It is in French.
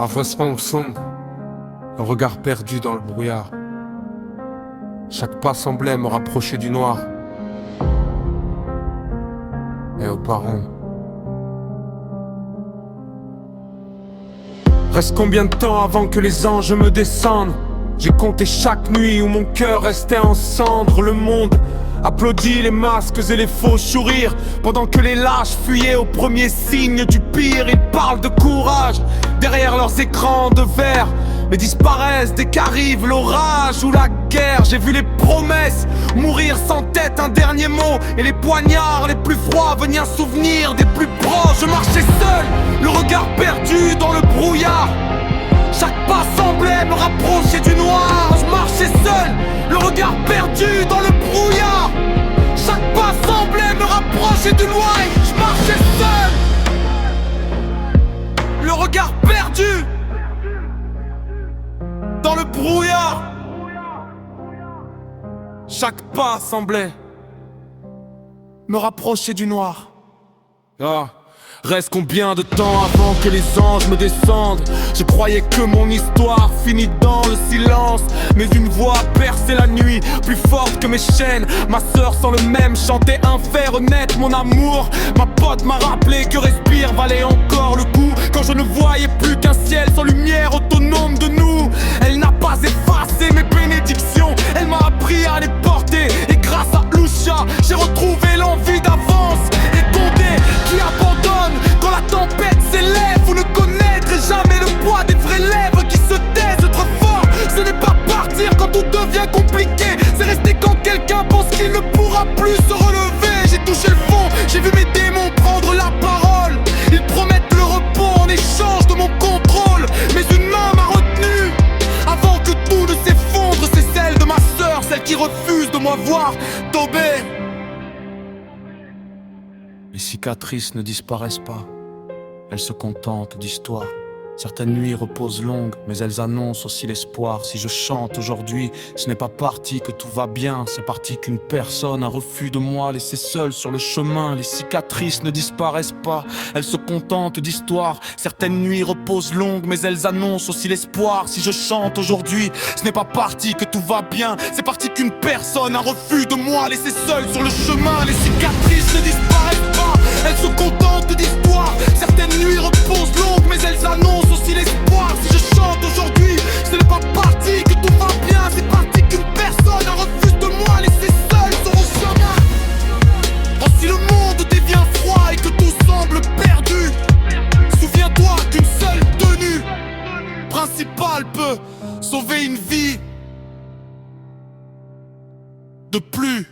Avancement sombre, un regard perdu dans le brouillard. Chaque pas semblait me rapprocher du noir. Et aux parents. Reste combien de temps avant que les anges me descendent? J'ai compté chaque nuit où mon cœur restait en cendres. Le monde applaudit les masques et les faux sourires, pendant que les lâches fuyaient au premier signe du pire. Ils parlent de courage derrière leurs écrans de verre, mais disparaissent dès qu'arrive l'orage ou la guerre. J'ai vu les promesses mourir sans tête, un dernier mot, et les poignards les plus froids venir souvenir des plus proches. Je marchais seul, le regard perdu dans le brouillard. Chaque pas semblait me rapprocher du noir. Je marchais seul, le regard perdu dans le brouillard. Chaque pas semblait me rapprocher du noir. Et je marchais seul, le regard perdu dans le brouillard. Chaque pas semblait me rapprocher du noir. Reste combien de temps avant que les anges me descendent? Je croyais que mon histoire finit dans le silence, mais une voix a percé la nuit, plus forte que mes chaînes. Ma sœur sans le même chantait un fait renaître mon amour. Ma pote m'a rappelé que respire valait encore le coup, quand je ne voyais plus qu'un ciel sans lumière autonome de nous. Elle n'a pas effacé mes bénédictions, elle m'a appris à les porter. Et grâce à Lucia, j'ai retrouvé l'envie d'avance. Et Condé qui abandonne quand la tempête s'élève. Vous ne connaîtrez jamais le poids des vraies lèvres qui se taisent. Être fort, ce n'est pas partir quand tout devient compliqué, c'est rester quand quelqu'un pense qu'il ne pourra plus se relever. J'ai touché le fond, j'ai vu mes démons prendre la parole. Ils promettent le repos en échange de mon contrôle, mais une main m'a retenu avant que tout ne s'effondre. C'est celle de ma sœur, celle qui refuse de me voir tomber. Les cicatrices ne disparaissent pas, elles se contentent d'histoire. Certaines nuits reposent longues, mais elles annoncent aussi l'espoir. Si je chante aujourd'hui, ce n'est pas parti que tout va bien, c'est parti qu'une personne a refus de moi, laissé seul sur le chemin. Les cicatrices ne disparaissent pas, elles se contentent d'histoire. Certaines nuits reposent longues, mais elles annoncent aussi l'espoir. Si je chante aujourd'hui, ce n'est pas parti que tout va bien, c'est parti qu'une personne a refus de moi, laissé seul sur le chemin. Les cicatrices ne disparaissent pas, elles se contentent d'histoire. Certaines nuits reposent longues, mais elles annoncent aussi l'espoir. Si je chante aujourd'hui, ce n'est pas parti que tout va bien, c'est parti qu'une personne a refusé de moi, laissé seul sur le chemin. Oh, si le monde devient froid et que tout semble perdu, souviens-toi qu'une seule tenue principale peut sauver une vie de plus.